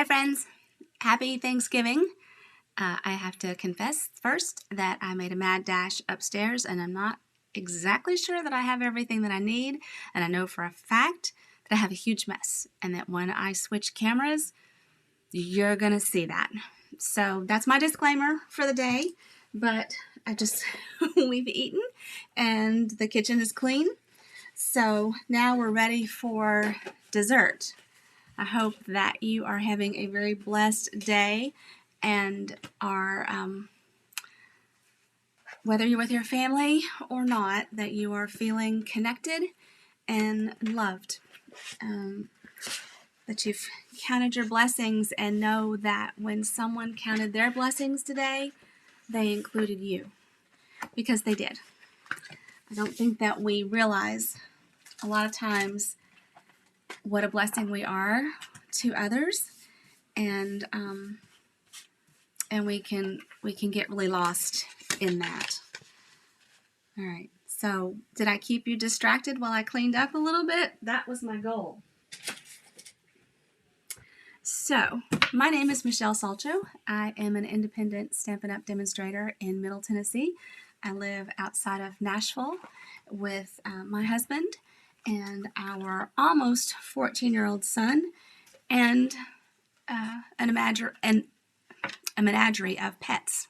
Hi friends, happy Thanksgiving. I have to confess first that I made a mad dash upstairs and I'm not exactly sure that I have everything that I need, and I know for a fact that I have a huge mess and that when I switch cameras, you're gonna see that. So that's my disclaimer for the day, but we've eaten and the kitchen is clean. So now we're ready for dessert. I hope that you are having a very blessed day and are, whether you're with your family or not, that you are feeling connected and loved. That you've counted your blessings and know that when someone counted their blessings today, they included you, because they did. I don't think that we realize a lot of times what a blessing we are to others, and we can get really lost in that. All right, so did I keep you distracted while I cleaned up a little bit? That was my goal. So my name is Michelle Salcho. I am an independent Stampin' Up! Demonstrator in Middle Tennessee. I live outside of Nashville with my husband and our almost 14-year-old son and a menagerie of pets.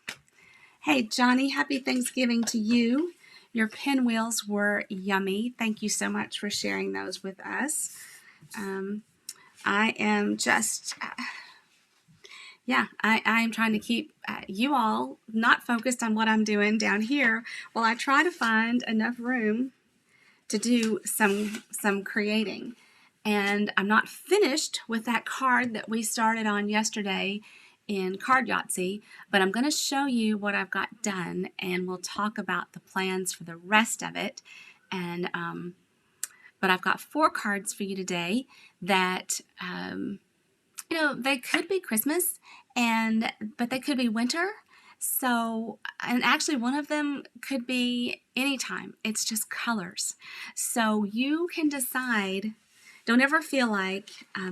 Hey Johnny, happy Thanksgiving to you. Your pinwheels were yummy. Thank you so much for sharing those with us. I am just, I am trying to keep you all not focused on what I'm doing down here while I try to find enough room to do some creating. And I'm not finished with that card that we started on yesterday in Card Yahtzee, but I'm going to show you what I've got done, and we'll talk about the plans for the rest of it. And but I've got 4 cards for you today that they could be Christmas, but they could be winter. So, and actually one of them could be anytime. It's just colors. So you can decide. Don't ever feel like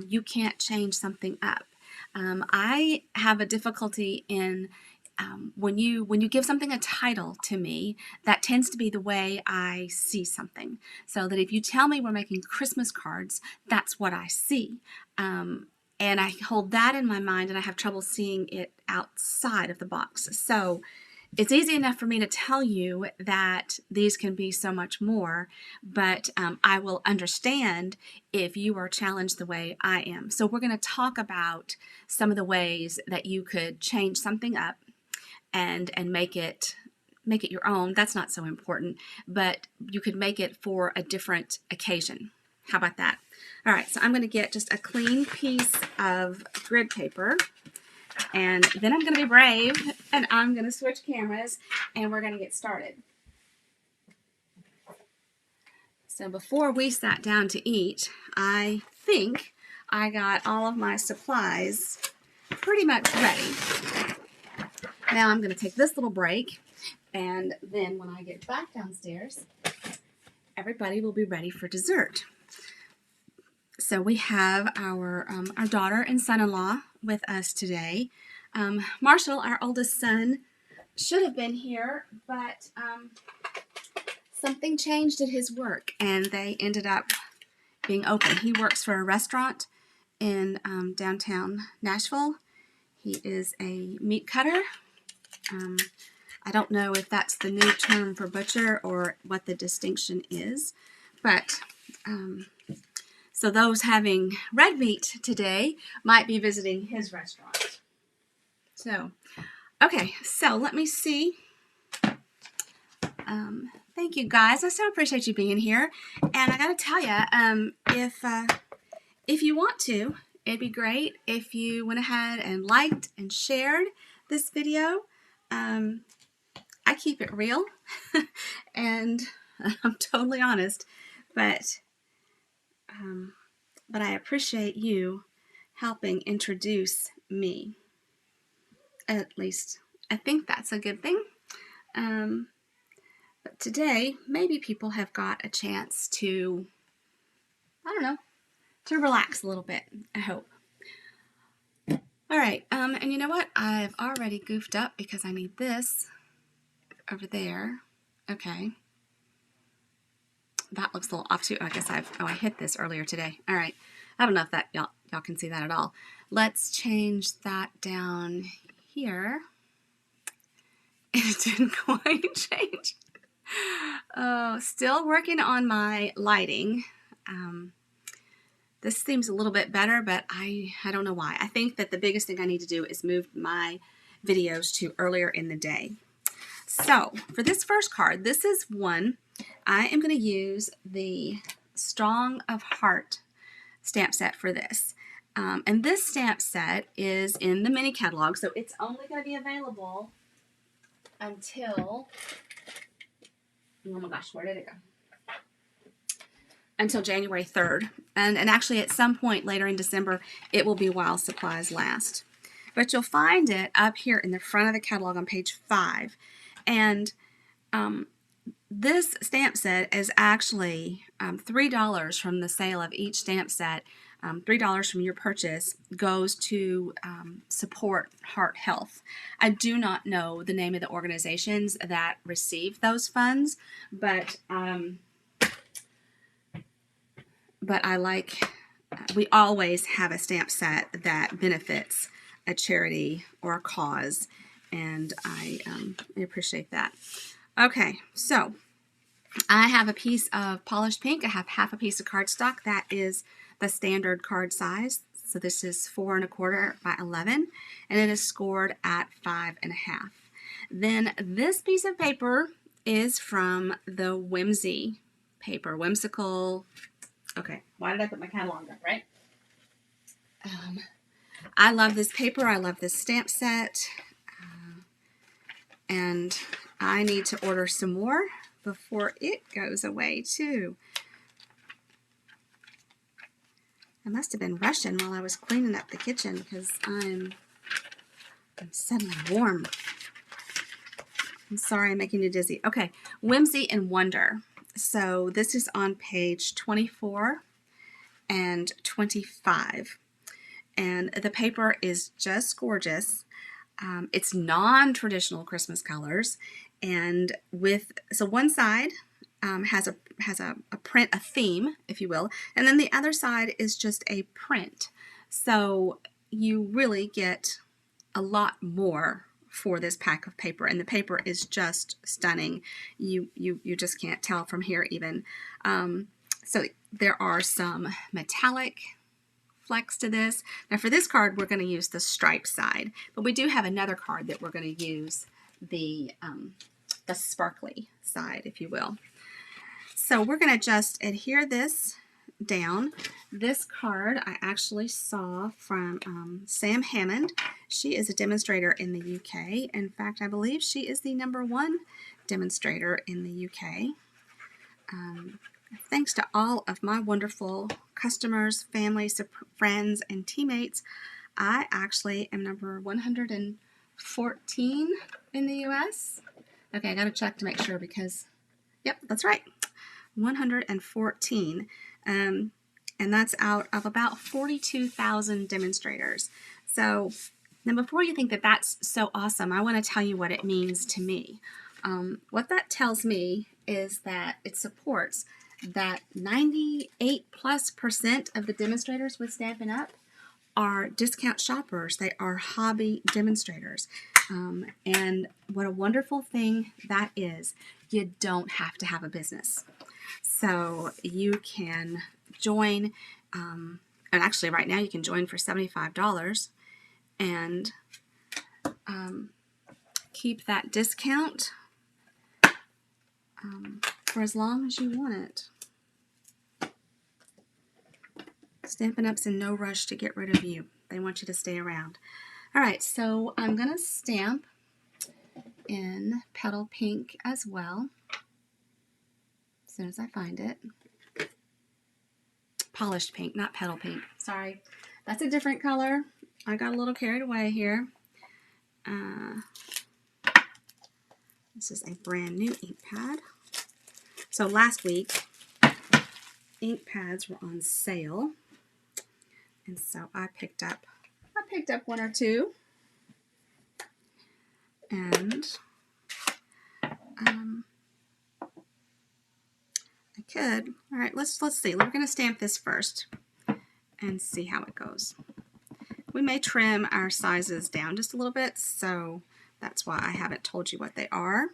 you can't change something up. I have a difficulty in when you give something a title to me, that tends to be the way I see something. So that if you tell me we're making Christmas cards, that's what I see. And I hold that in my mind, and I have trouble seeing it outside of the box. So it's easy enough for me to tell you that these can be so much more, but I will understand if you are challenged the way I am. So we're going to talk about some of the ways that you could change something up and make it your own. That's not so important, but you could make it for a different occasion. How about that? All right, so I'm going to get just a clean piece of grid paper, and then I'm going to be brave, and I'm going to switch cameras, and we're going to get started. So before we sat down to eat, I think I got all of my supplies pretty much ready. Now I'm going to take this little break, and then when I get back downstairs, everybody will be ready for dessert. So we have our daughter and son-in-law with us today. Marshall, our oldest son, should have been here, but something changed at his work, and they ended up being open. He works for a restaurant in downtown Nashville. He is a meat cutter. I don't know if that's the new term for butcher or what the distinction is, but so those having red meat today might be visiting his restaurant. So, okay, so let me see. Thank you guys. I so appreciate you being here. And I gotta tell you, if you want to, it'd be great if you went ahead and liked and shared this video. I keep it real and I'm totally honest, but I appreciate you helping introduce me. At least I think that's a good thing. But today, maybe people have got a chance to, I don't know, to relax a little bit, I hope. All right, and you know what? I've already goofed up because I need this over there. Okay. That looks a little off too. I guess I hit this earlier today. All right. I don't know if that y'all can see that at all. Let's change that down here. It didn't quite change. Oh, still working on my lighting. This seems a little bit better, but I don't know why. I think that the biggest thing I need to do is move my videos to earlier in the day. So for this first card, this is one. I am going to use the Strong of Heart stamp set for this. And this stamp set is in the mini catalog, so it's only going to be available until, oh my gosh, where did it go? Until January 3rd. And actually at some point later in December, it will be while supplies last. But you'll find it up here in the front of the catalog on page 5. And this stamp set is actually $3 from the sale of each stamp set. $3 from your purchase goes to support heart health. I do not know the name of the organizations that receive those funds, but I like, we always have a stamp set that benefits a charity or a cause, and I appreciate that. Okay, so I have a piece of polished pink. I have half a piece of cardstock. That is the standard card size. So this is 4 1/4 by 11, and it is scored at 5 1/2. Then this piece of paper is from the Whimsy paper, Whimsical. Okay, why did I put my catalog up, right? I love this paper. I love this stamp set. And I need to order some more before it goes away, too. I must have been rushing while I was cleaning up the kitchen because I'm suddenly warm. I'm sorry I'm making you dizzy. Okay, Whimsy and Wonder. So this is on page 24 and 25. And the paper is just gorgeous. It's non-traditional Christmas colors, and so one side has a print, a theme, if you will, and then the other side is just a print. So you really get a lot more for this pack of paper, and the paper is just stunning. You just can't tell from here even. So there are some metallic flex to this. Now for this card, we're going to use the stripe side, but we do have another card that we're going to use the sparkly side, if you will. So we're going to just adhere this down. This card I actually saw from Sam Hammond. She is a demonstrator in the UK. In fact, I believe she is the #1 demonstrator in the UK. Thanks to all of my wonderful customers, families, friends, and teammates, I actually am number 114 in the US. Okay, I got to check to make sure because, yep, that's right, 114. And that's out of about 42,000 demonstrators. So now before you think that that's so awesome, I want to tell you what it means to me. What that tells me is that it supports that 98+% of the demonstrators with Stampin' Up! Are discount shoppers. They are hobby demonstrators. And what a wonderful thing that is. You don't have to have a business. So you can join, and actually right now you can join for $75 and keep that discount for as long as you want it. Stampin' Up's in no rush to get rid of you. They want you to stay around. All right, so I'm going to stamp in Petal Pink as well, as soon as I find it. Polished Pink, not Petal Pink. Sorry, that's a different color. I got a little carried away here. This is a brand new ink pad. So last week, ink pads were on sale. And so I picked up a picked up one or two. And I could. All right, let's see. We're going to stamp this first and see how it goes. We may trim our sizes down just a little bit, so that's why I haven't told you what they are.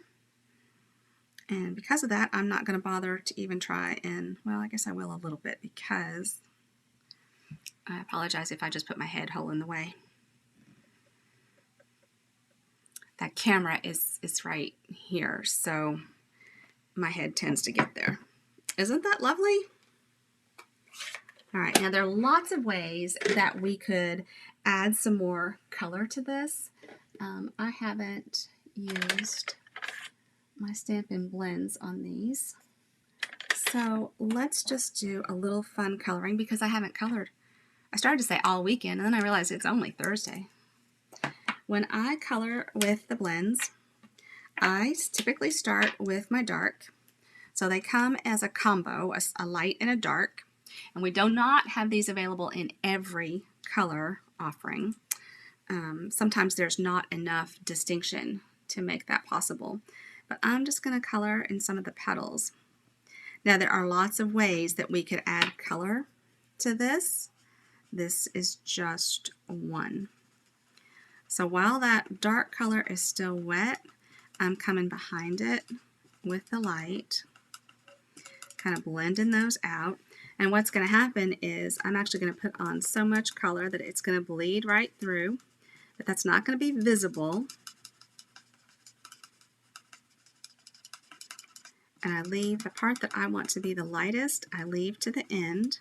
And because of that, I'm not going to bother to even try and, well, I guess I will a little bit because I apologize if I just put my head hole in the way. That camera is right here, so my head tends to get there. Isn't that lovely? All right, now there are lots of ways that we could add some more color to this. I haven't used my Stampin' Blends on these. So let's just do a little fun coloring because I haven't colored. I started to say all weekend and then I realized it's only Thursday. When I color with the blends, I typically start with my dark. So they come as a combo, a light and a dark. And we do not have these available in every color offering. Sometimes there's not enough distinction to make that possible. But I'm just going to color in some of the petals. Now there are lots of ways that we could add color to this. This is just one. So while that dark color is still wet, I'm coming behind it with the light, kind of blending those out. And what's going to happen is I'm actually going to put on so much color that it's going to bleed right through, but that's not going to be visible. And I leave the part that I want to be the lightest, I leave to the end.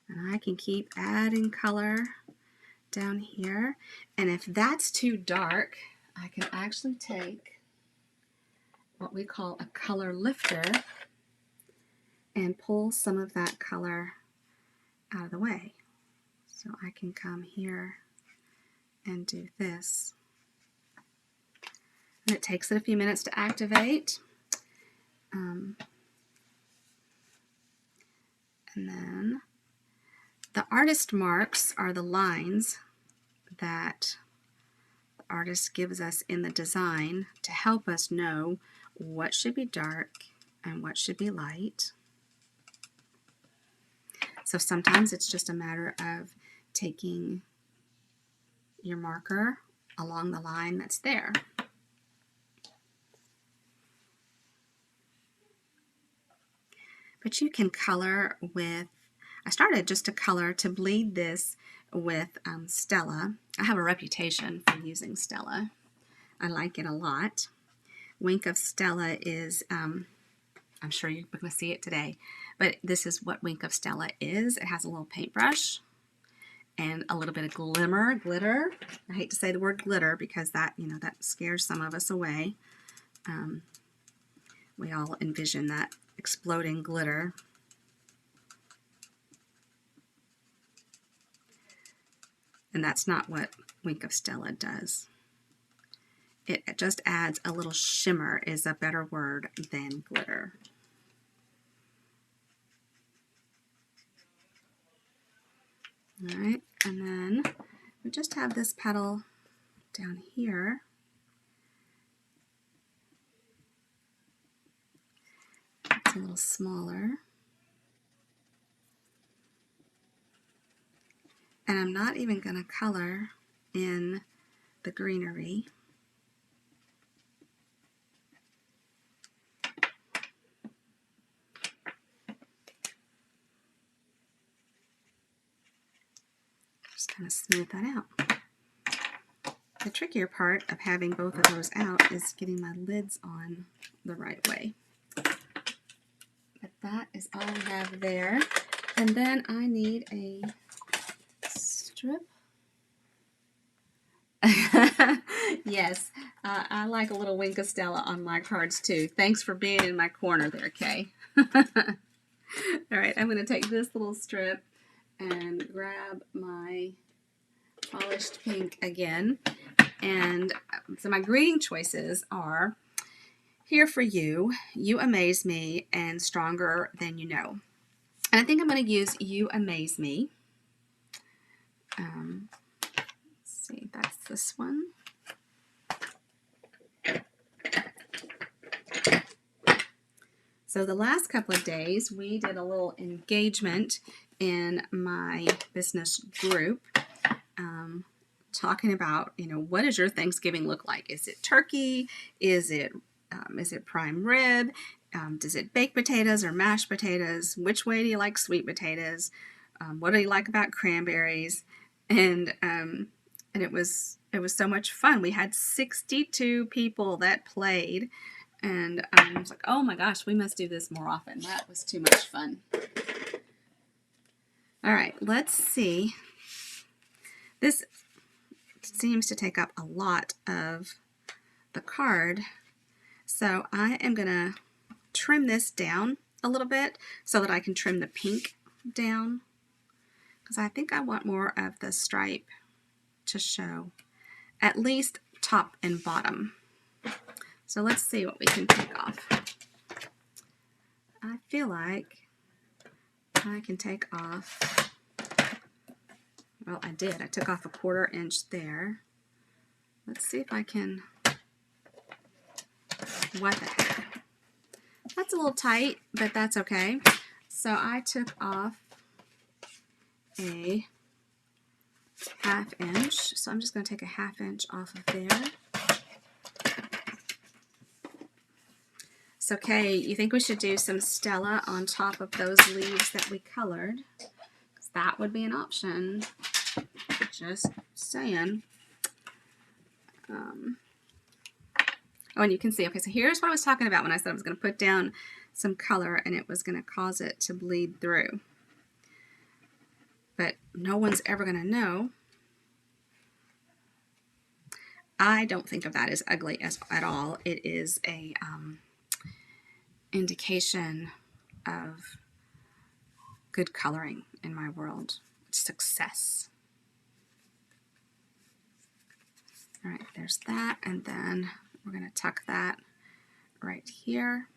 And I can keep adding color down here. And if that's too dark, I can actually take what we call a color lifter and pull some of that color out of the way. So I can come here and do this. And it takes it a few minutes to activate. And then the artist marks are the lines that the artist gives us in the design to help us know what should be dark and what should be light. So sometimes it's just a matter of taking your marker along the line that's there. But you can color with, I started just to color to bleed this with Stella. I have a reputation for using Stella. I like it a lot. Wink of Stella is, I'm sure you're going to see it today, but this is what Wink of Stella is. It has a little paintbrush and a little bit of glitter. I hate to say the word glitter because that, that scares some of us away. We all envision that exploding glitter. And that's not what Wink of Stella does. It just adds a little shimmer is a better word than glitter. All right, and then we just have this petal down here. It's a little smaller. And I'm not even going to color in the greenery. Just kind of smooth that out. The trickier part of having both of those out is getting my lids on the right way. But that is all we have there. And then I need a strip. Yes, I like a little Wink of Stella on my cards too. Thanks for being in my corner there, Kay. All right, I'm going to take this little strip and grab my polished pink again. And so my greeting choices are Here for You, You Amaze Me, and Stronger Than You Know. And I think I'm going to use You Amaze Me. Let's see, that's this one. So the last couple of days, we did a little engagement in my business group, talking about, what does your Thanksgiving look like? Is it turkey? Is it prime rib? Does it baked potatoes or mashed potatoes? Which way do you like sweet potatoes? What do you like about cranberries? And it was so much fun. We had 62 people that played. And I was like, oh my gosh, we must do this more often. That was too much fun. All right, let's see. This seems to take up a lot of the card. So I am going to trim this down a little bit so that I can trim the pink down, because I think I want more of the stripe to show, at least top and bottom. So let's see what we can take off. I feel like I can take off, well, I did. I took off a 1/4 inch there. Let's see if I can, what the heck. That's a little tight, but that's okay. So I took off a 1/2 inch. So I'm just going to take a 1/2 inch off of there. So, Kay, you think we should do some Stella on top of those leaves that we colored? Because that would be an option. Just saying. Oh, and you can see, okay, so here's what I was talking about when I said I was going to put down some color and it was going to cause it to bleed through. But no one's ever going to know. I don't think of that as ugly at all. It is a indication of good coloring in my world. Success. All right, there's that, and then we're going to tuck that right here.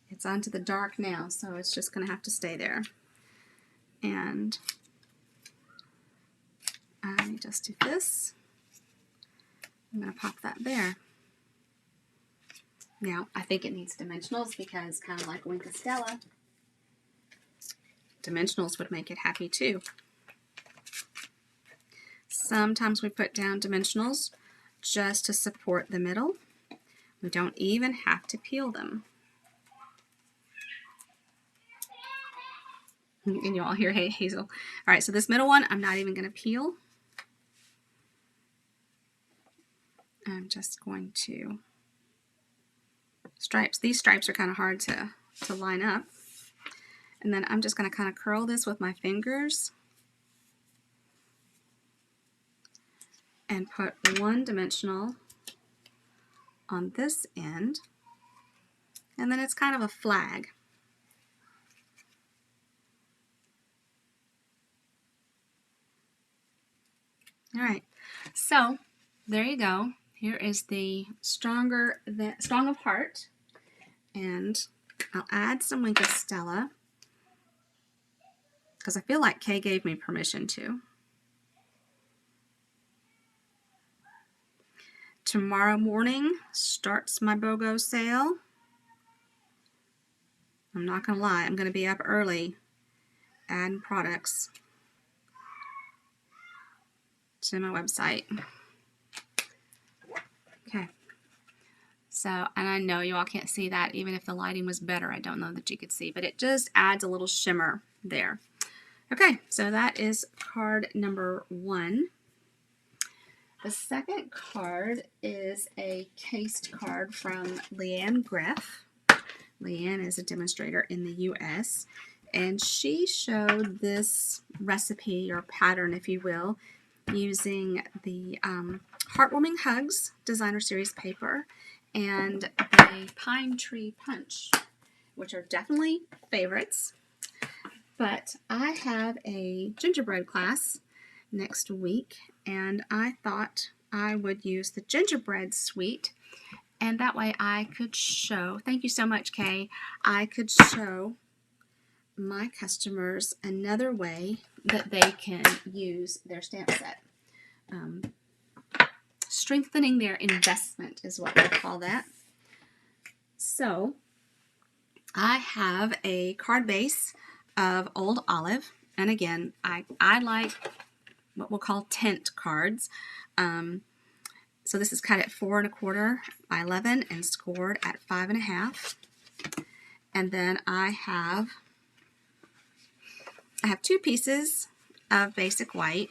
It's onto the dark now, so it's just going to have to stay there. And I just do this. I'm going to pop that there. Now, I think it needs dimensionals because, kind of like Wink of Stella, dimensionals would make it happy too. Sometimes we put down dimensionals just to support the middle. We don't even have to peel them. And you all hear Hey Hazel. All right, so this middle one, I'm not even going to peel. I'm just going to stripes. These stripes are kind of hard to line up. And then I'm just going to kind of curl this with my fingers and put one dimensional on this end. And then it's kind of a flag. All right, so there you go. Here is the Strong of Heart, and I'll add some Wink of Stella because I feel like Kay gave me permission to. Tomorrow morning starts my BOGO sale. I'm not going to lie, I'm going to be up early adding products to my website. Okay. So, and I know you all can't see that. Even if the lighting was better, I don't know that you could see, but it just adds a little shimmer there. Okay, so that is card number 1. The second card is a cased card from Leanne Greff. Leanne is a demonstrator in the U.S., and she showed this recipe or pattern, if you will, using the Heartwarming Hugs Designer Series paper and the Pine Tree Punch, which are definitely favorites. But I have a gingerbread class next week, and I thought I would use the gingerbread suite And that way I could show, thank you so much, Kay, I could show my customers another way that they can use their stamp set. Strengthening their investment is what we call that. So I have a card base of Old Olive, and again, I like what we'll call tent cards. So this is cut at 4 1/4 by 11 and scored at 5 1/2. And then I have 2 pieces of basic white.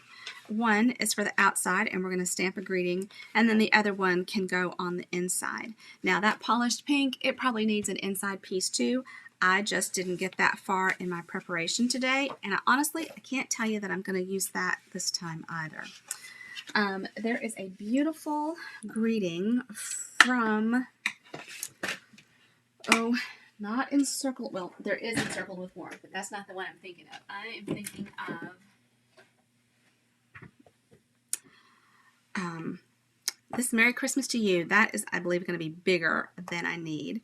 One is for the outside, and we're going to stamp a greeting, and then the other one can go on the inside. Now that polished pink, it probably needs an inside piece too. I just didn't get that far in my preparation today, and honestly, I can't tell you that I'm going to use that this time either. There is a beautiful greeting from, not encircled, well, there is encircled with warmth, but that's not the one I'm thinking of. I am thinking of this Merry Christmas to You. That is, I believe, going to be bigger than I need.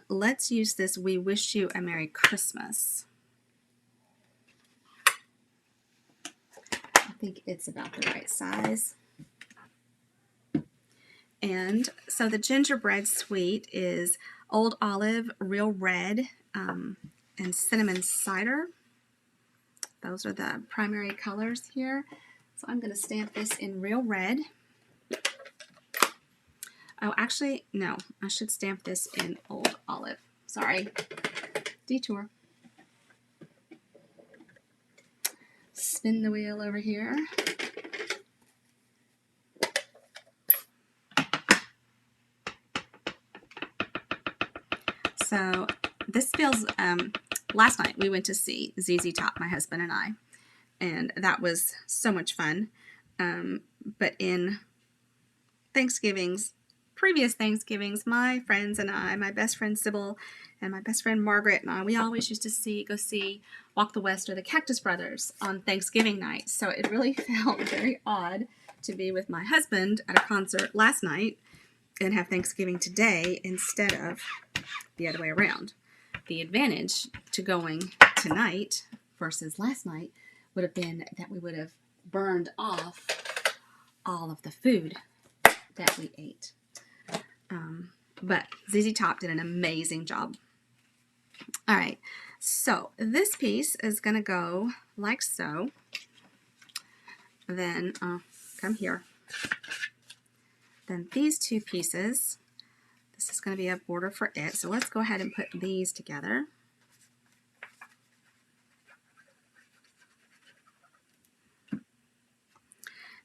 Let's use this We Wish You a Merry Christmas. I think it's about the right size. And so the gingerbread suite is Old Olive, Real Red, and Cinnamon Cider. Those are the primary colors here. So I'm going to stamp this in Real Red. Oh, actually, no. I should stamp this in Old Olive. Sorry. Detour. Spin the wheel over here. So this feels, last night we went to see ZZ Top, my husband and I, and that was so much fun. But in previous Thanksgivings, my friends and I, my best friend Sybil and my best friend Margaret and I, we always used to go see Walk the West or the Cactus Brothers on Thanksgiving night. So it really felt very odd to be with my husband at a concert last night and have Thanksgiving today instead of the other way around. The advantage to going tonight versus last night would have been that we would have burned off all of the food that we ate. But ZZ Top did an amazing job. All right, so this piece is going to go like so. Then, come here. Then these 2 pieces, this is going to be a border for it. So let's go ahead and put these together.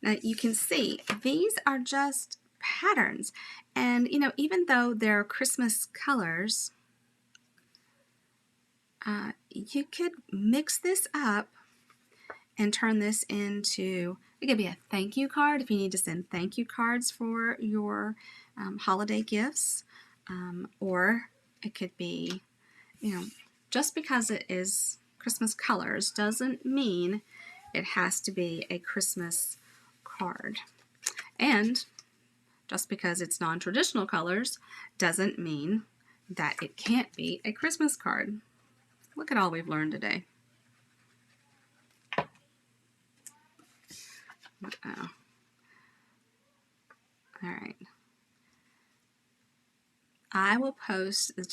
Now you can see these are just patterns, and even though they're Christmas colors, you could mix this up and turn this into, it could be a thank you card if you need to send thank you cards for your holiday gifts, or it could be, just because it is Christmas colors doesn't mean it has to be a Christmas card. And just because it's non-traditional colors doesn't mean that it can't be a Christmas card. Look at all we've learned today. All right. I will post the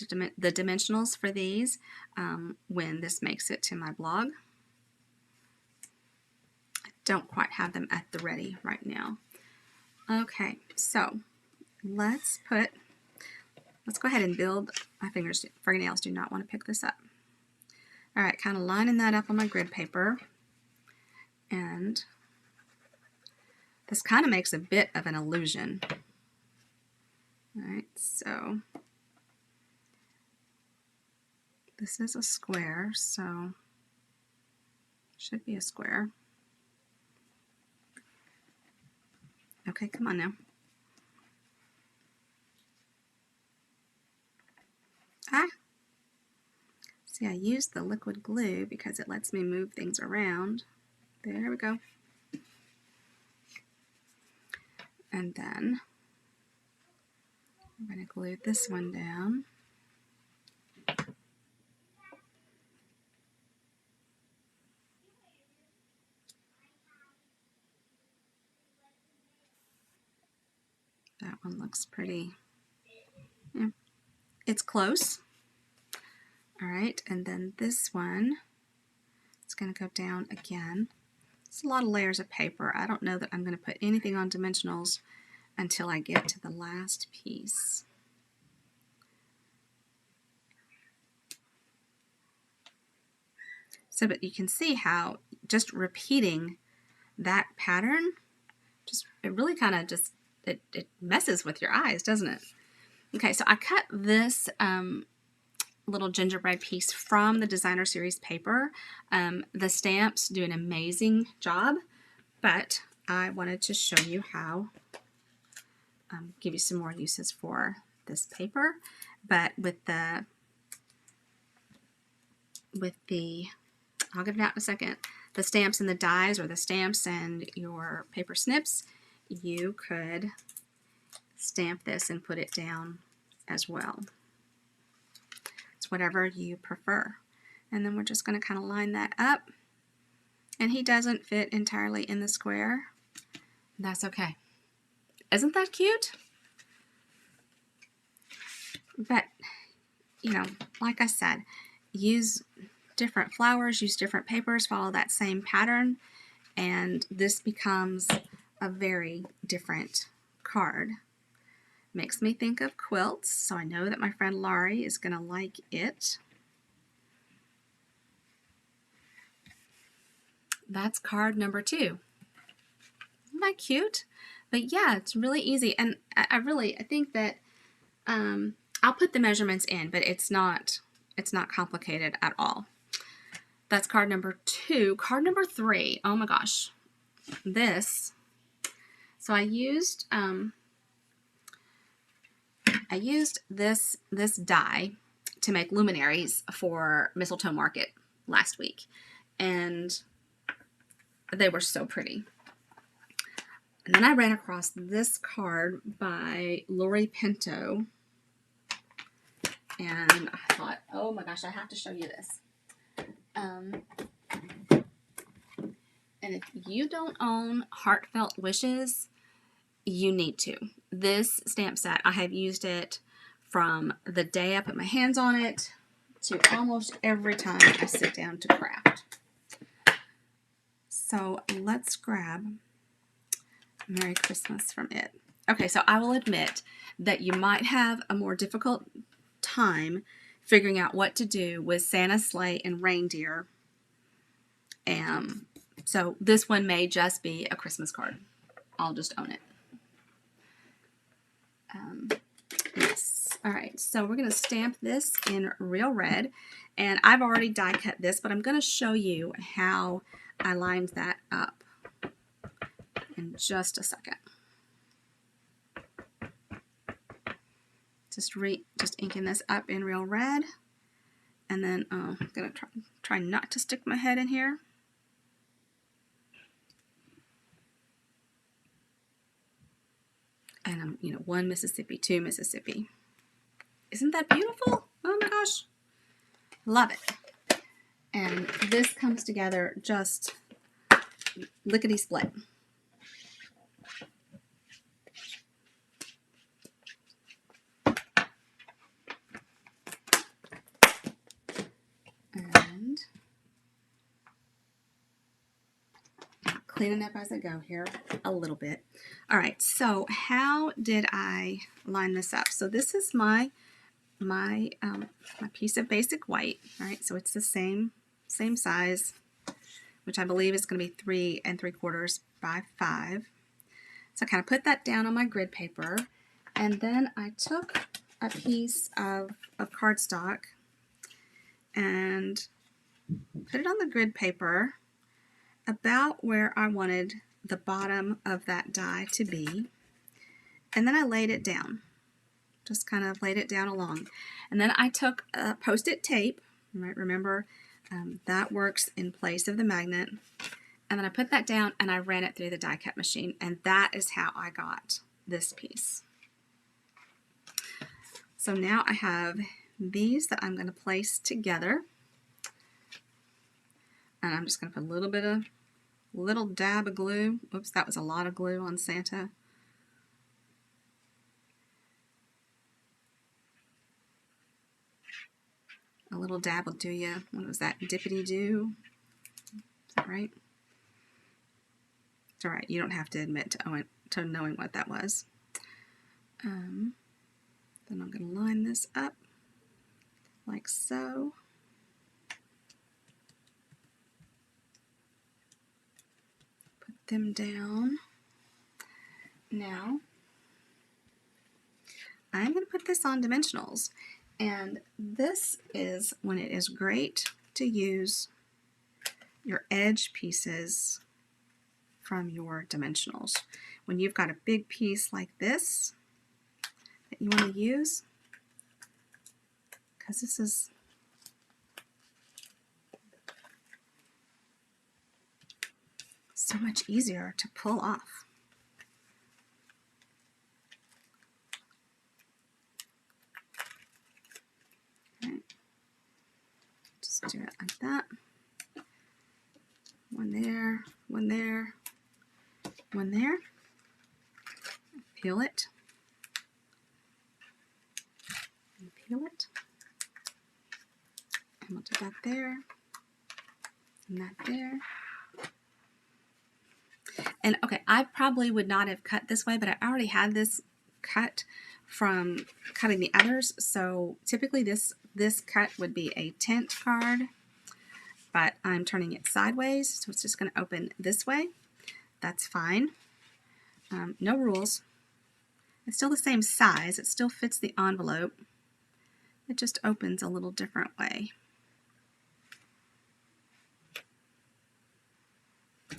dimensionals for these when this makes it to my blog. I don't quite have them at the ready right now. Okay, so let's go ahead and build. My fingernails do not want to pick this up. All right, kind of lining that up on my grid paper. And this kind of makes a bit of an illusion. All right, so this is a square, so it should be a square. Okay, come on now. See, I used the liquid glue because it lets me move things around. There we go. And then I'm going to glue this one down. That one looks pretty. Yeah, it's close. All right, and then this one, it's going to go down again. It's a lot of layers of paper. I don't know that I'm going to put anything on dimensionals until I get to the last piece. So, but you can see how just repeating that pattern, it really kind of just, it messes with your eyes, doesn't it? Okay, so I cut this little gingerbread piece from the designer series paper. The stamps do an amazing job, but I wanted to show you how, give you some more uses for this paper. But with the, I'll get it out in a second, the stamps and the dies, or the stamps and your paper snips, you could stamp this and put it down as well. It's whatever you prefer. And then we're just going to kind of line that up. And he doesn't fit entirely in the square. That's okay. Isn't that cute? But, you know, like I said, use different flowers, use different papers, follow that same pattern, and this becomes a very different card. Makes me think of quilts, so I know that my friend Laurie is going to like it. That's card number 2. Isn't that cute? But yeah, it's really easy, and I think that I'll put the measurements in, but it's not complicated at all. That's card number 2. Card number 3. Oh my gosh, this. So I used this die to make luminaries for Mistletoe Market last week, and they were so pretty. And then I ran across this card by Lori Pinto, and I thought, oh my gosh, I have to show you this. And if you don't own Heartfelt Wishes, you need to. This stamp set, I have used it from the day I put my hands on it to almost every time I sit down to craft. So let's grab Merry Christmas from it. Okay, so I will admit that you might have a more difficult time figuring out what to do with Santa's sleigh and reindeer. So this one may just be a Christmas card. I'll just own it. Yes. All right, so we're going to stamp this in real red, and I've already die cut this, but I'm going to show you how I lined that up in just a second. Just inking this up in real red, and then I'm going to try not to stick my head in here. And I'm, 1 Mississippi, 2 Mississippi. Isn't that beautiful? Oh my gosh. Love it. And this comes together just lickety-split. And cleaning up as I go here a little bit. All right, so how did I line this up? So this is my piece of basic white. All right, so it's the same size, which I believe is going to be 3 3/4 by 5. So I kind of put that down on my grid paper, and then I took a piece of cardstock and put it on the grid paper about where I wanted the bottom of that die to be, and then I laid it down. Just kind of laid it down along. And then I took Post-it tape, right? Remember, that works in place of the magnet. And then I put that down and I ran it through the die cut machine, and that is how I got this piece. So now I have these that I'm going to place together. And I'm just going to put a little dab of glue. Oops, that was a lot of glue on Santa. A little dab will do you. What was that? Dippity-doo? Is that right? It's all right. You don't have to admit to knowing what that was. Then I'm going to line this up like so. Put them down. Now, I'm going to put this on dimensionals. And this is when it is great to use your edge pieces from your dimensionals. When you've got a big piece like this that you want to use, because this is so much easier to pull off. Okay. Just do it like that. One there, one there, one there. Peel it. And peel it. And we'll do that there. And that there. And okay, I probably would not have cut this way, but I already had this cut from cutting the others. So typically this cut would be a tent card, but I'm turning it sideways, so it's just going to open this way. That's fine. No rules. It's still the same size. It still fits the envelope. It just opens a little different way.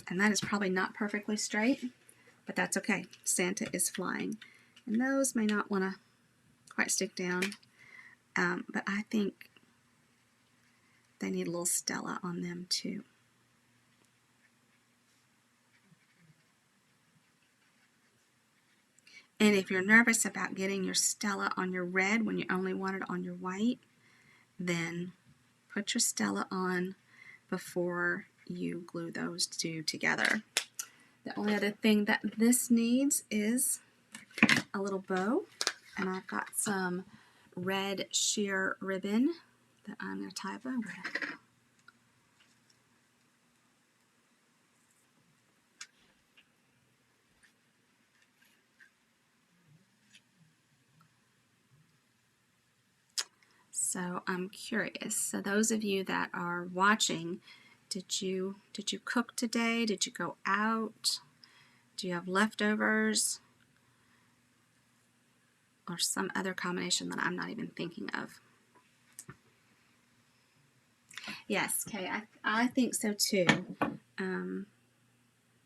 And that is probably not perfectly straight, but that's okay. Santa is flying. And those may not want to quite stick down, but I think they need a little Stella on them too. And if you're nervous about getting your Stella on your red when you only want it on your white, then put your Stella on before you glue those two together. The only other thing that this needs is a little bow, and I've got some red sheer ribbon that I'm going to tie a bow with. So I'm curious. So those of you that are watching, did you cook today? Did you go out? Do you have leftovers? Or some other combination that I'm not even thinking of? Yes, Kay, I think so too.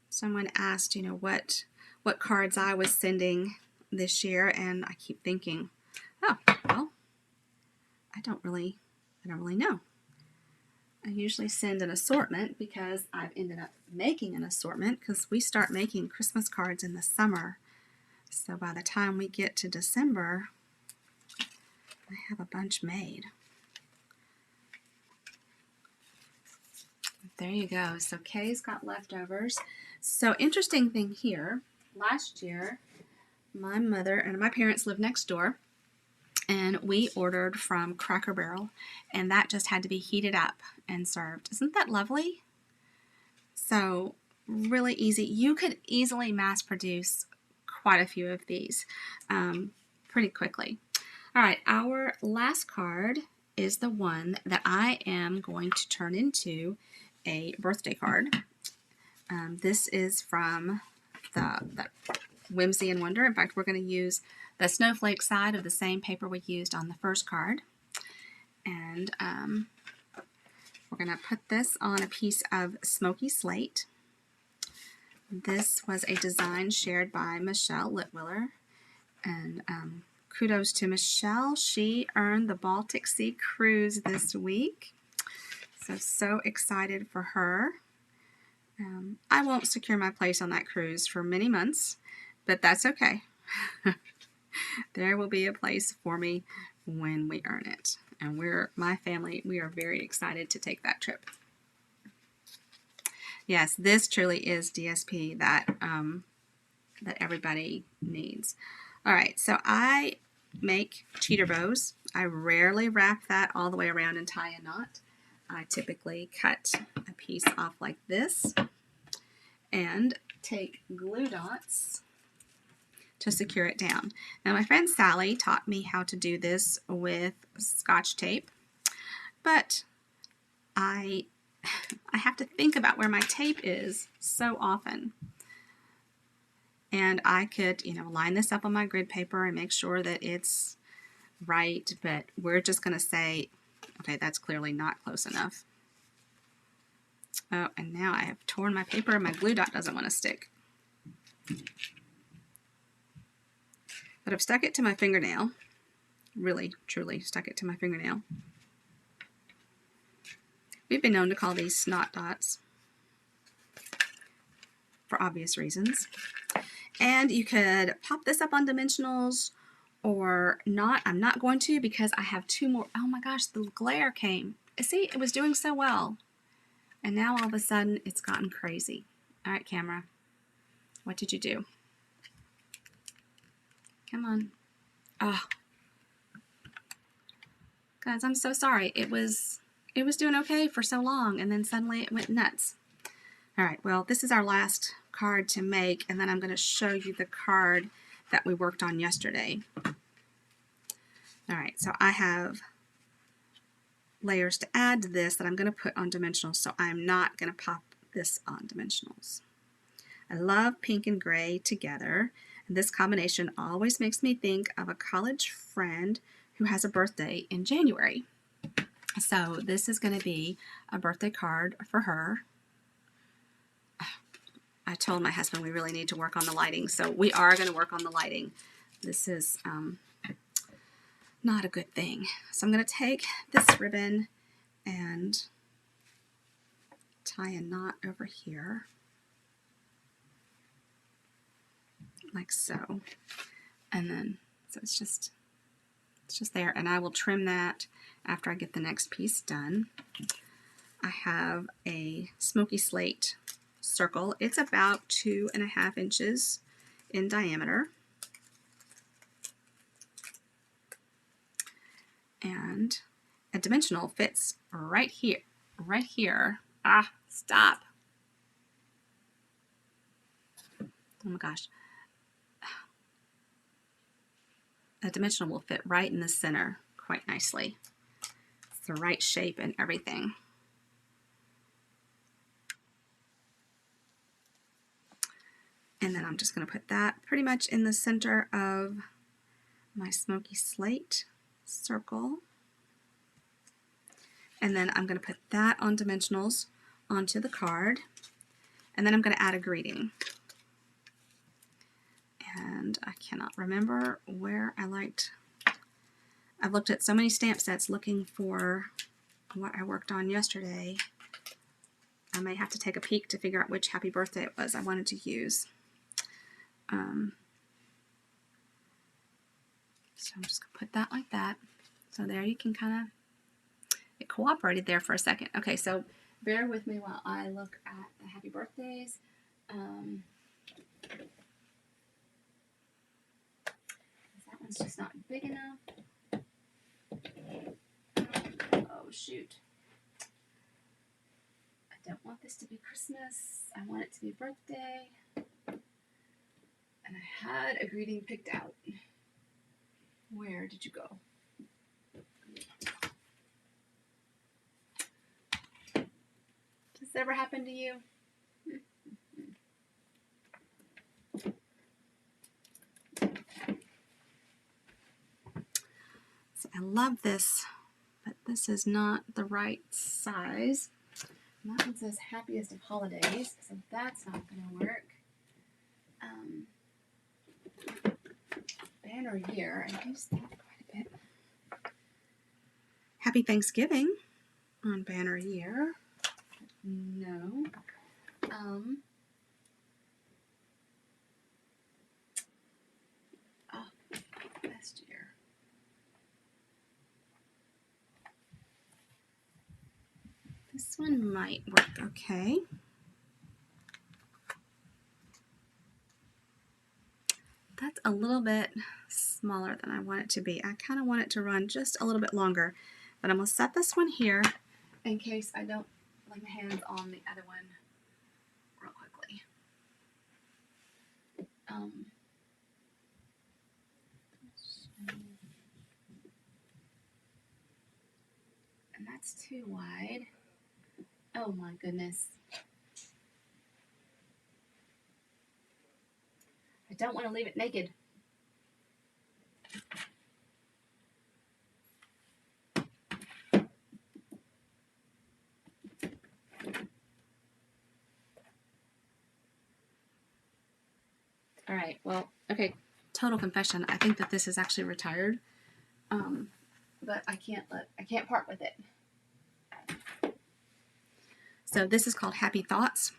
Someone asked, what cards I was sending this year, and I keep thinking, oh, well, I don't really know. I usually send an assortment because I've ended up making an assortment because we start making Christmas cards in the summer. So by the time we get to December, I have a bunch made. There you go. So Kay's got leftovers. So interesting thing here, last year, my mother and my parents lived next door, and we ordered from Cracker Barrel, and that just had to be heated up and served. Isn't that lovely? So really easy. You could easily mass produce quite a few of these pretty quickly. All right, our last card is the one that I am going to turn into a birthday card. This is from the Whimsy and Wonder. In fact, we're going to use the snowflake side of the same paper we used on the first card. And we're going to put this on a piece of smoky slate. This was a design shared by Michelle Litwiller. And kudos to Michelle. She earned the Baltic Sea cruise this week. So excited for her. I won't secure my place on that cruise for many months, but that's okay. There will be a place for me when we earn it. And my family, we are very excited to take that trip. Yes, this truly is DSP that that everybody needs. All right, so I make cheater bows. I rarely wrap that all the way around and tie a knot. I typically cut a piece off like this and take glue dots to secure it down. Now, my friend Sally taught me how to do this with Scotch tape, but I have to think about where my tape is so often. And I could, line this up on my grid paper and make sure that it's right, but we're just going to say, okay, that's clearly not close enough. Oh, and now I have torn my paper and my glue dot doesn't want to stick. But I've stuck it to my fingernail. Really, truly stuck it to my fingernail. We've been known to call these snot dots for obvious reasons. And you could pop this up on dimensionals or not. I'm not going to because I have two more. Oh my gosh, the glare came. See, it was doing so well. And now all of a sudden it's gotten crazy. All right, camera. What did you do? Come on. Oh. Guys, I'm so sorry. It was doing okay for so long and then suddenly it went nuts. All right, well, this is our last card to make, and then I'm going to show you the card that we worked on yesterday. All right, so I have layers to add to this that I'm going to put on dimensionals, so I'm not going to pop this on dimensionals. I love pink and gray together, and this combination always makes me think of a college friend who has a birthday in January. So this is going to be a birthday card for her. I told my husband we really need to work on the lighting, so we are going to work on the lighting. This is not a good thing. So I'm going to take this ribbon and tie a knot over here, like so. And then, so it's just there, and I will trim that after I get the next piece done. I have a smoky slate circle. It's about 2.5 inches in diameter. And a dimensional fits right here. Right here. Ah, stop. Oh my gosh. A dimensional will fit right in the center quite nicely. It's the right shape and everything. And then I'm just going to put that pretty much in the center of my smoky slate circle. And then I'm going to put that on dimensionals onto the card. And then I'm going to add a greeting. And I cannot remember where I've looked at so many stamp sets looking for what I worked on yesterday. I may have to take a peek to figure out which happy birthday it was I wanted to use. So I'm just going to put that like that. So there you can kind of, it cooperated there for a second. Okay, so bear with me while I look at the happy birthdays. That one's just not big enough. Oh, shoot. I don't want this to be Christmas. I want it to be birthday. And I had a greeting picked out. Where did you go? Does this ever happen to you? So I love this, but this is not the right size. And that one says happiest of holidays, so that's not going to work. Banner year, I use that quite a bit. Happy Thanksgiving on banner year. No. Oh, This one might work okay. That's a little bit smaller than I want it to be. I kind of want it to run just a little bit longer, but I'm going to set this one here in case I don't lay my hands on the other one real quickly. And that's too wide. Oh my goodness. I don't want to leave it naked. All right, well, okay, total confession. I think that this is actually retired, but I can't part with it. So this is called Happy Thoughts,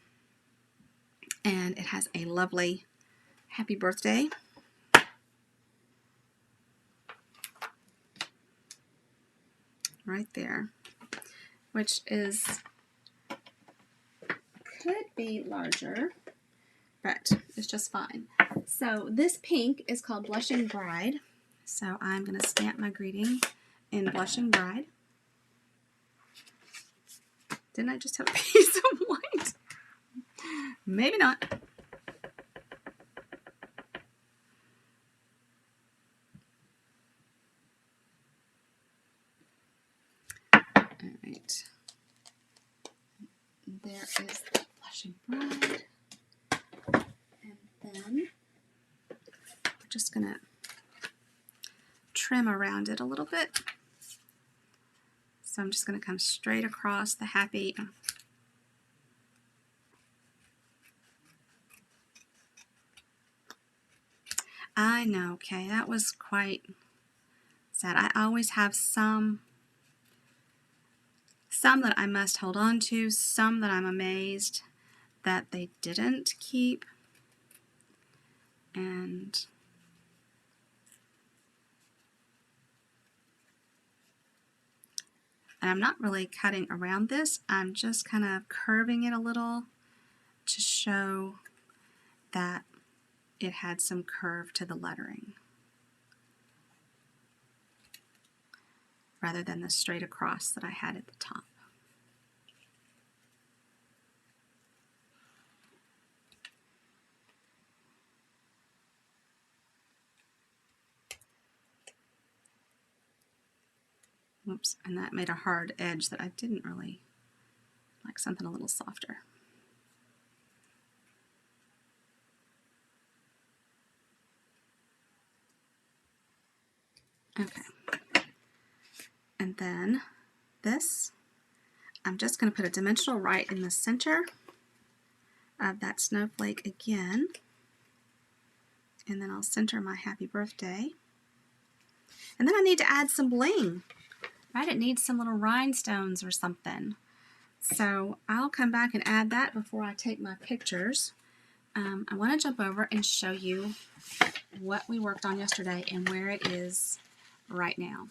and it has a lovely happy birthday. Right there, which is, could be larger, but it's just fine. So this pink is called Blushing Bride. So I'm going to stamp my greeting in Blushing Bride. Didn't I just have a piece of white? Maybe not. All right. There is the Blushing Bride. And then we're just going to trim around it a little bit. So I'm just going to come straight across the happy. I know, okay, that was quite sad. I always have some that I must hold on to, some that I'm amazed that they didn't keep. And I'm not really cutting around this. I'm just kind of curving it a little to show that it had some curve to the lettering, rather than the straight across that I had at the top. Whoops, and that made a hard edge that I didn't really like, something a little softer. Okay. And then this, I'm just going to put a dimensional right in the center of that snowflake again. And then I'll center my happy birthday. And then I need to add some bling. Right? It needs some little rhinestones or something. So I'll come back and add that before I take my pictures. I want to jump over and show you what we worked on yesterday and where it is right now.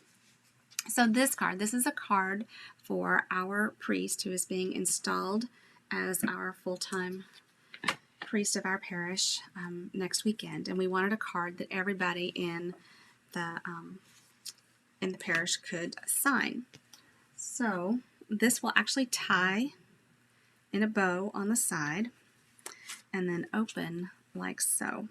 So this card, this is a card for our priest who is being installed as our full-time priest of our parish next weekend. And we wanted a card that everybody in the parish could sign. So this will actually tie in a bow on the side and then open like so.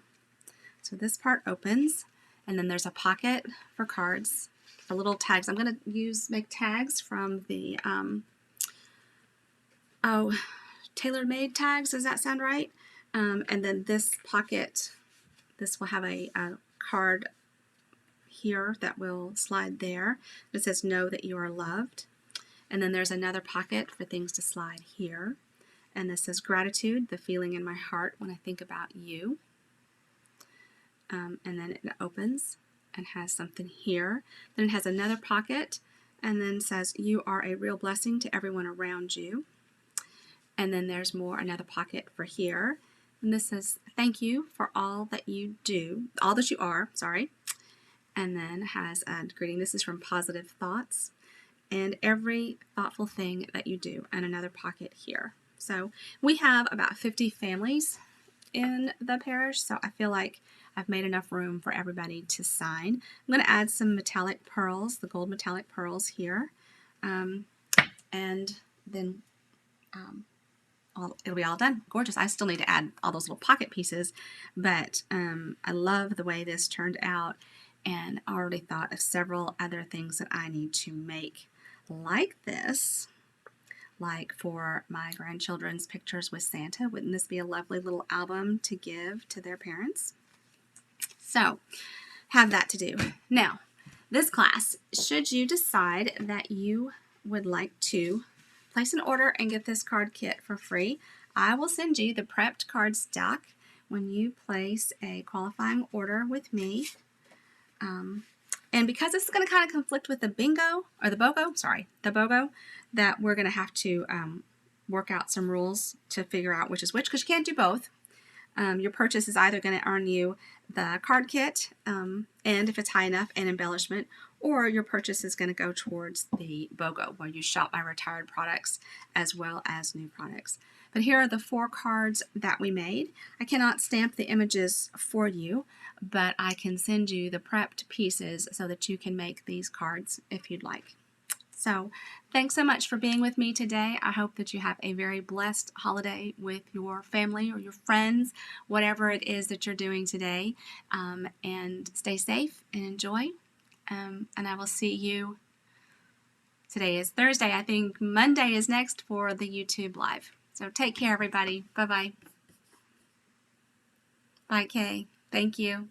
So this part opens, and then there's a pocket for cards, for little tags. I'm going to make tags from the tailor-made tags. Does that sound right? And then this pocket, this will have a card here that will slide there. It says, "Know that you are loved." And then there's another pocket for things to slide here. And this says, "Gratitude, the feeling in my heart when I think about you." And then it opens and has something here. Then it has another pocket and then says, "You are a real blessing to everyone around you." And then there's another pocket for here. And this says, "Thank you for all that you do, all that you are," sorry. And then has a greeting. This is from Positive Thoughts. and every thoughtful thing that you do, and another pocket here. So we have about 50 families in the parish, so I feel like I've made enough room for everybody to sign. I'm going to add some metallic pearls, the gold metallic pearls here, and then it'll be all done. Gorgeous. I still need to add all those little pocket pieces, but I love the way this turned out, and I already thought of several other things that I need to make like this. Like for my grandchildren's pictures with Santa. Wouldn't this be a lovely little album to give to their parents? So, have that to do. Now, this class, should you decide that you would like to place an order and get this card kit for free, I will send you the prepped card stock when you place a qualifying order with me. And because this is going to kind of conflict with the bingo, or the BOGO, that we're going to have to work out some rules to figure out which is which, because you can't do both. Your purchase is either going to earn you the card kit, and if it's high enough, an embellishment, or your purchase is going to go towards the BOGO, where you shop my retired products as well as new products. But here are the 4 cards that we made. I cannot stamp the images for you, but I can send you the prepped pieces so that you can make these cards if you'd like. So thanks so much for being with me today. I hope that you have a very blessed holiday with your family or your friends, whatever it is that you're doing today, and stay safe and enjoy. And I will see you. Today is Thursday. I think Monday is next for the YouTube Live. So take care, everybody. Bye-bye. Bye, Kay. Thank you.